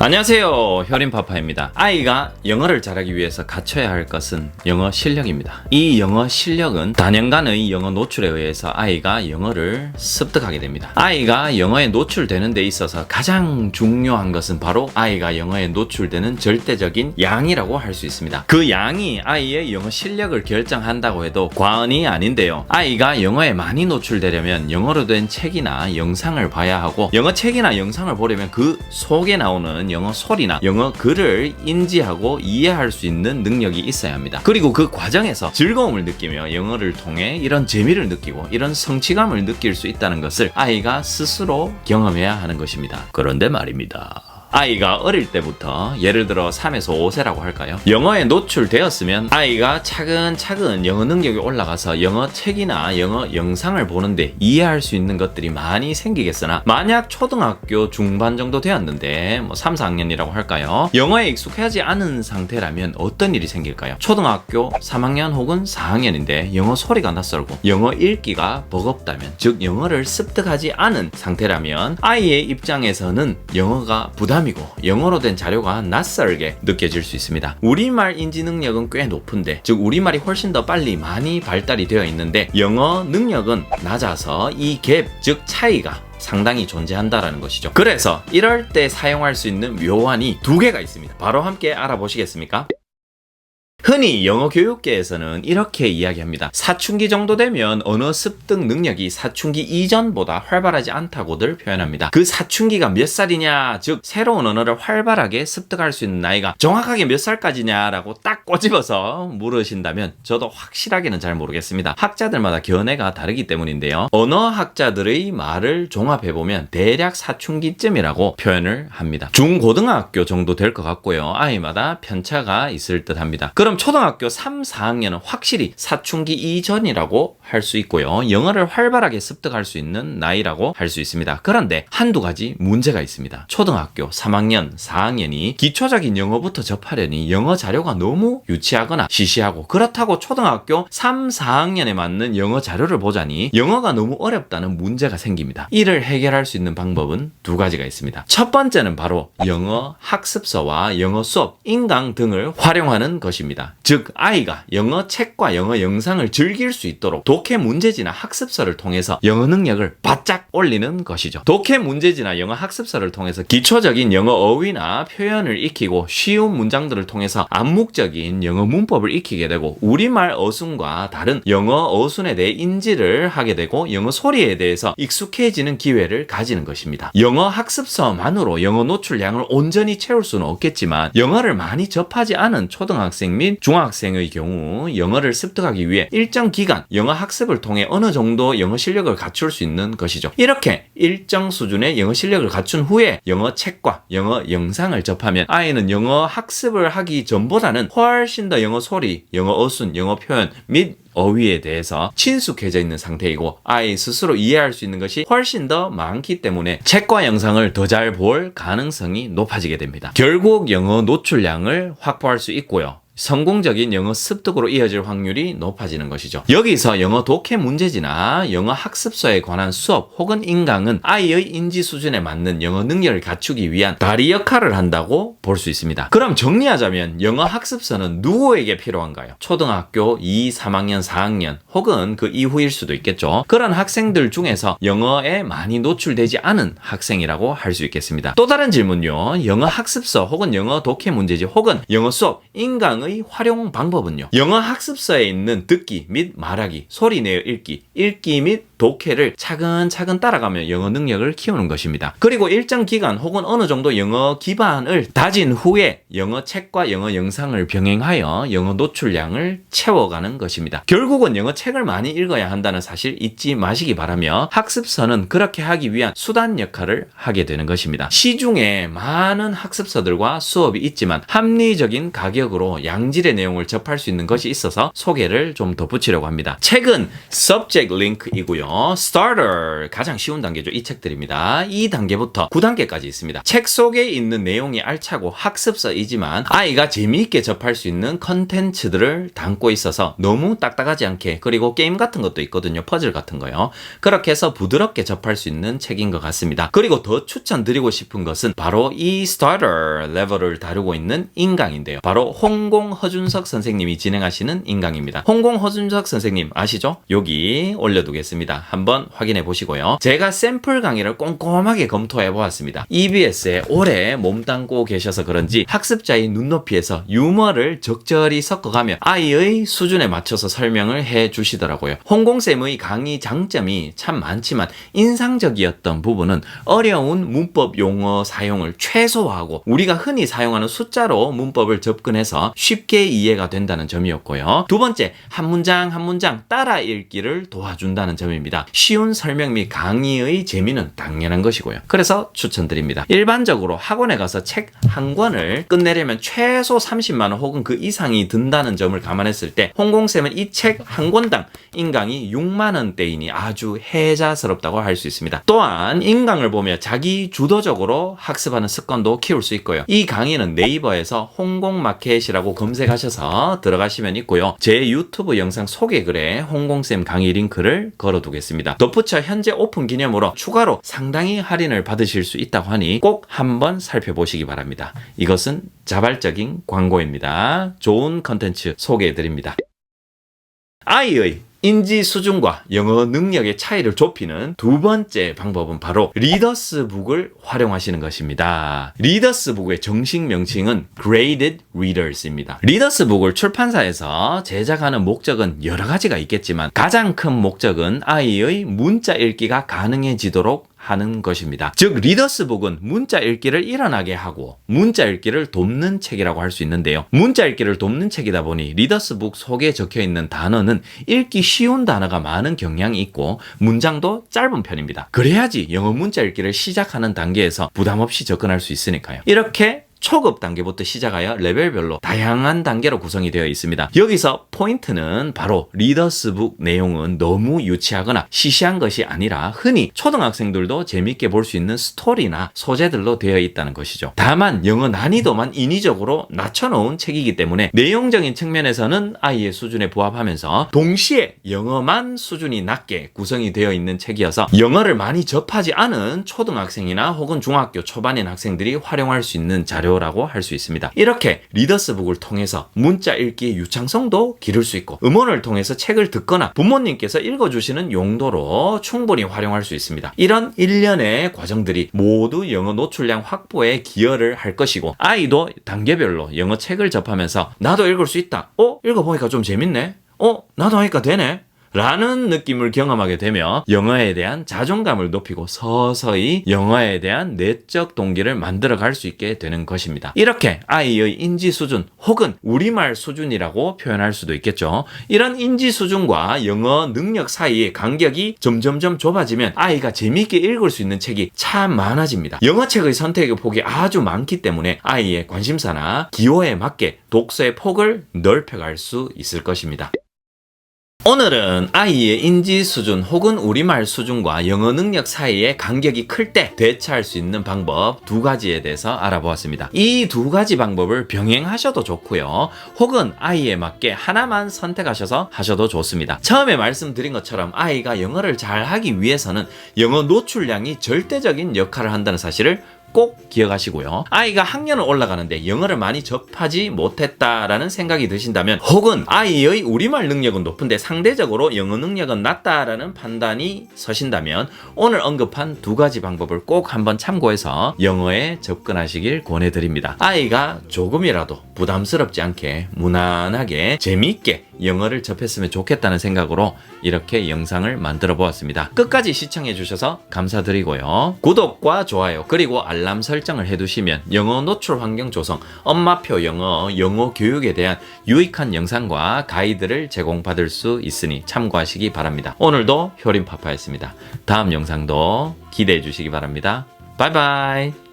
안녕하세요, 혈인파파입니다. 아이가 영어를 잘하기 위해서 갖춰야 할 것은 영어 실력입니다. 이 영어 실력은 단연간의 영어 노출에 의해서 아이가 영어를 습득하게 됩니다. 아이가 영어에 노출되는 데 있어서 가장 중요한 것은 바로 아이가 영어에 노출되는 절대적인 양이라고 할 수 있습니다. 그 양이 아이의 영어 실력을 결정한다고 해도 과언이 아닌데요. 아이가 영어에 많이 노출되려면 영어로 된 책이나 영상을 봐야 하고, 영어 책이나 영상을 보려면 그 속에 나오는 영어 소리나 영어 글을 인지하고 이해할 수 있는 능력이 있어야 합니다. 그리고 그 과정에서 즐거움을 느끼며 영어를 통해 이런 재미를 느끼고 이런 성취감을 느낄 수 있다는 것을 아이가 스스로 경험해야 하는 것입니다. 그런데 말입니다, 아이가 어릴 때부터, 예를 들어 3에서 5세라고 할까요? 영어에 노출되었으면 아이가 차근차근 영어 능력이 올라가서 영어 책이나 영어 영상을 보는데 이해할 수 있는 것들이 많이 생기겠으나, 만약 초등학교 중반 정도 되었는데 3, 4학년이라고 할까요? 영어에 익숙하지 않은 상태라면 어떤 일이 생길까요? 초등학교 3학년 혹은 4학년인데 영어 소리가 낯설고 영어 읽기가 버겁다면, 즉 영어를 습득하지 않은 상태라면 아이의 입장에서는 영어가 부담이고 영어로 된 자료가 낯설게 느껴질 수 있습니다. 우리말 인지 능력은 꽤 높은데, 즉 우리말이 훨씬 더 빨리 많이 발달이 되어 있는데 영어 능력은 낮아서 이 갭, 즉 차이가 상당히 존재한다라는 것이죠. 그래서 이럴 때 사용할 수 있는 묘안이 두 개가 있습니다. 바로 함께 알아보시겠습니까? 흔히 영어 교육계에서는 이렇게 이야기합니다. 사춘기 정도 되면 언어 습득 능력이 사춘기 이전보다 활발하지 않다고들 표현합니다. 그 사춘기가 몇 살이냐, 즉 새로운 언어를 활발하게 습득할 수 있는 나이가 정확하게 몇 살까지냐라고 딱 꼬집어서 물으신다면 저도 확실하게는 잘 모르겠습니다. 학자들마다 견해가 다르기 때문인데요. 언어학자들의 말을 종합해보면 대략 사춘기쯤이라고 표현을 합니다. 중고등학교 정도 될 것 같고요. 아이마다 편차가 있을 듯 합니다. 그럼 초등학교 3, 4학년은 확실히 사춘기 이전이라고 할 수 있고요. 영어를 활발하게 습득할 수 있는 나이라고 할 수 있습니다. 그런데 한두 가지 문제가 있습니다. 초등학교 3학년, 4학년이 기초적인 영어부터 접하려니 영어 자료가 너무 유치하거나 시시하고, 그렇다고 초등학교 3, 4학년에 맞는 영어 자료를 보자니 영어가 너무 어렵다는 문제가 생깁니다. 이를 해결할 수 있는 방법은 두 가지가 있습니다. 첫 번째는 바로 영어 학습서와 영어 수업, 인강 등을 활용하는 것입니다. 즉 아이가 영어 책과 영어 영상을 즐길 수 있도록 독해 문제지나 학습서를 통해서 영어 능력을 바짝 올리는 것이죠. 독해 문제지나 영어 학습서를 통해서 기초적인 영어 어휘나 표현을 익히고, 쉬운 문장들을 통해서 암묵적인 영어 문법을 익히게 되고, 우리말 어순과 다른 영어 어순에 대해 인지를 하게 되고, 영어 소리에 대해서 익숙해지는 기회를 가지는 것입니다. 영어 학습서만으로 영어 노출량을 온전히 채울 수는 없겠지만, 영어를 많이 접하지 않은 초등학생 및 중학생의 경우 영어를 습득하기 위해 일정 기간 영어 학습을 통해 어느 정도 영어 실력을 갖출 수 있는 것이죠. 이렇게 일정 수준의 영어 실력을 갖춘 후에 영어 책과 영어 영상을 접하면 아이는 영어 학습을 하기 전보다는 훨씬 더 영어 소리, 영어 어순, 영어 표현 및 어휘에 대해서 친숙해져 있는 상태이고, 아이 스스로 이해할 수 있는 것이 훨씬 더 많기 때문에 책과 영상을 더 잘 볼 가능성이 높아지게 됩니다. 결국 영어 노출량을 확보할 수 있고요. 성공적인 영어 습득으로 이어질 확률이 높아지는 것이죠. 여기서 영어 독해 문제지나 영어 학습서에 관한 수업 혹은 인강은 아이의 인지 수준에 맞는 영어 능력을 갖추기 위한 다리 역할을 한다고 볼 수 있습니다. 그럼 정리하자면 영어 학습서는 누구에게 필요한가요? 초등학교 2, 3학년, 4학년 혹은 그 이후일 수도 있겠죠. 그런 학생들 중에서 영어에 많이 노출되지 않은 학생이라고 할 수 있겠습니다. 또 다른 질문요. 영어 학습서 혹은 영어 독해 문제지 혹은 영어 수업, 인강 의 활용 방법은요. 영어 학습서에 있는 듣기 및 말하기, 소리 내어 읽기 및 독해를 차근차근 따라가며 영어 능력을 키우는 것입니다. 그리고 일정 기간 혹은 어느 정도 영어 기반을 다진 후에 영어 책과 영어 영상을 병행하여 영어 노출량을 채워가는 것입니다. 결국은 영어 책을 많이 읽어야 한다는 사실 잊지 마시기 바라며, 학습서는 그렇게 하기 위한 수단 역할을 하게 되는 것입니다. 시중에 많은 학습서들과 수업이 있지만 합리적인 가격으로 양질의 내용을 접할 수 있는 것이 있어서 소개를 좀 덧붙이려고 합니다. 책은 subject link이고요. 있고요. Starter 가장 쉬운 단계죠. 이 책들입니다. 이 단계부터 9단계까지 있습니다. 책 속에 있는 내용이 알차고 학습서이지만 아이가 재미있게 접할 수 있는 컨텐츠들을 담고 있어서 너무 딱딱하지 않게, 그리고 게임 같은 것도 있거든요. 퍼즐 같은 거요. 그렇게 해서 부드럽게 접할 수 있는 책인 것 같습니다. 그리고 더 추천드리고 싶은 것은 바로 이 Starter 레벨을 다루고 있는 인강인데요. 바로 홍공 허준석 선생님이 진행하시는 인강입니다. 홍공 허준석 선생님 아시죠? 여기 올려두겠습니다. 한번 확인해 보시고요. 제가 샘플 강의를 꼼꼼하게 검토해 보았습니다. EBS에 오래 몸담고 계셔서 그런지 학습자의 눈높이에서 유머를 적절히 섞어가며 아이의 수준에 맞춰서 설명을 해 주시더라고요. 홍공쌤의 강의 장점이 참 많지만 인상적이었던 부분은 어려운 문법 용어 사용을 최소화하고 우리가 흔히 사용하는 숫자로 문법을 접근해서 쉽게 이해가 된다는 점이었고요. 두 번째, 한 문장 한 문장 따라 읽기를 도와준다는 점입니다. 쉬운 설명 및 강의의 재미는 당연한 것이고요. 그래서 추천드립니다. 일반적으로 학원에 가서 책 한 권을 끝내려면 최소 30만 원 혹은 그 이상이 든다는 점을 감안했을 때 홍공쌤은 이 책 한 권당 인강이 6만 원대이니 아주 혜자스럽다고 할 수 있습니다. 또한 인강을 보며 자기 주도적으로 학습하는 습관도 키울 수 있고요. 이 강의는 네이버에서 홍공마켓이라고 검색하셔서 들어가시면 있고요. 제 유튜브 영상 소개글에 홍공쌤 강의 링크를 걸어두겠습니다. 덧붙여 현재 오픈 기념으로 추가로 상당히 할인을 받으실 수 있다고 하니 꼭 한번 살펴보시기 바랍니다. 이것은 자발적인 광고입니다. 좋은 컨텐츠 소개해드립니다. 아이의 인지 수준과 영어 능력의 차이를 좁히는 두 번째 방법은 바로 리더스북을 활용하시는 것입니다. 리더스북의 정식 명칭은 Graded Readers입니다. 리더스북을 출판사에서 제작하는 목적은 여러 가지가 있겠지만 가장 큰 목적은 아이의 문자 읽기가 가능해지도록 하는 것입니다. 즉 리더스북은 문자 읽기를 일어나게 하고 문자 읽기를 돕는 책이라고 할 수 있는데요. 문자 읽기를 돕는 책이다 보니 리더스북 속에 적혀있는 단어는 읽기 쉬운 단어가 많은 경향이 있고 문장도 짧은 편입니다. 그래야지 영어 문자 읽기를 시작하는 단계에서 부담 없이 접근할 수 있으니까요. 이렇게 초급 단계부터 시작하여 레벨별로 다양한 단계로 구성이 되어 있습니다. 여기서 포인트는 바로 리더스북 내용은 너무 유치하거나 시시한 것이 아니라 흔히 초등학생들도 재밌게 볼 수 있는 스토리나 소재들로 되어 있다는 것이죠. 다만 영어 난이도만 인위적으로 낮춰놓은 책이기 때문에 내용적인 측면에서는 아이의 수준에 부합하면서 동시에 영어만 수준이 낮게 구성이 되어 있는 책이어서 영어를 많이 접하지 않은 초등학생이나 혹은 중학교 초반인 학생들이 활용할 수 있는 자료 라고 할 수 있습니다. 이렇게 리더스북을 통해서 문자 읽기의 유창성도 기를 수 있고 음원을 통해서 책을 듣거나 부모님께서 읽어주시는 용도로 충분히 활용할 수 있습니다. 이런 일련의 과정들이 모두 영어 노출량 확보에 기여를 할 것이고 아이도 단계별로 영어 책을 접하면서 나도 읽을 수 있다. 읽어보니까 좀 재밌네. 나도 하니까 되네. 라는 느낌을 경험하게 되며 영어에 대한 자존감을 높이고 서서히 영어에 대한 내적 동기를 만들어갈 수 있게 되는 것입니다. 이렇게 아이의 인지 수준 혹은 우리말 수준이라고 표현할 수도 있겠죠. 이런 인지 수준과 영어 능력 사이의 간격이 점점점 좁아지면 아이가 재미있게 읽을 수 있는 책이 참 많아집니다. 영어책의 선택의 폭이 아주 많기 때문에 아이의 관심사나 기호에 맞게 독서의 폭을 넓혀갈 수 있을 것입니다. 오늘은 아이의 인지 수준 혹은 우리말 수준과 영어 능력 사이의 간격이 클 때 대처할 수 있는 방법 두 가지에 대해서 알아보았습니다. 이 두 가지 방법을 병행하셔도 좋고요. 혹은 아이에 맞게 하나만 선택하셔서 하셔도 좋습니다. 처음에 말씀드린 것처럼 아이가 영어를 잘 하기 위해서는 영어 노출량이 절대적인 역할을 한다는 사실을 꼭 기억하시고요. 아이가 학년을 올라가는데 영어를 많이 접하지 못했다라는 생각이 드신다면 혹은 아이의 우리말 능력은 높은데 상대적으로 영어 능력은 낮다라는 판단이 서신다면 오늘 언급한 두 가지 방법을 꼭 한번 참고해서 영어에 접근하시길 권해드립니다. 아이가 조금이라도 부담스럽지 않게 무난하게 재미있게 영어를 접했으면 좋겠다는 생각으로 이렇게 영상을 만들어 보았습니다. 끝까지 시청해 주셔서 감사드리고요. 구독과 좋아요 그리고 알람 설정을 해두시면 영어 노출 환경 조성, 엄마표 영어, 영어 교육에 대한 유익한 영상과 가이드를 제공받을 수 있으니 참고하시기 바랍니다. 오늘도 효림파파였습니다. 다음 영상도 기대해 주시기 바랍니다. 바이바이.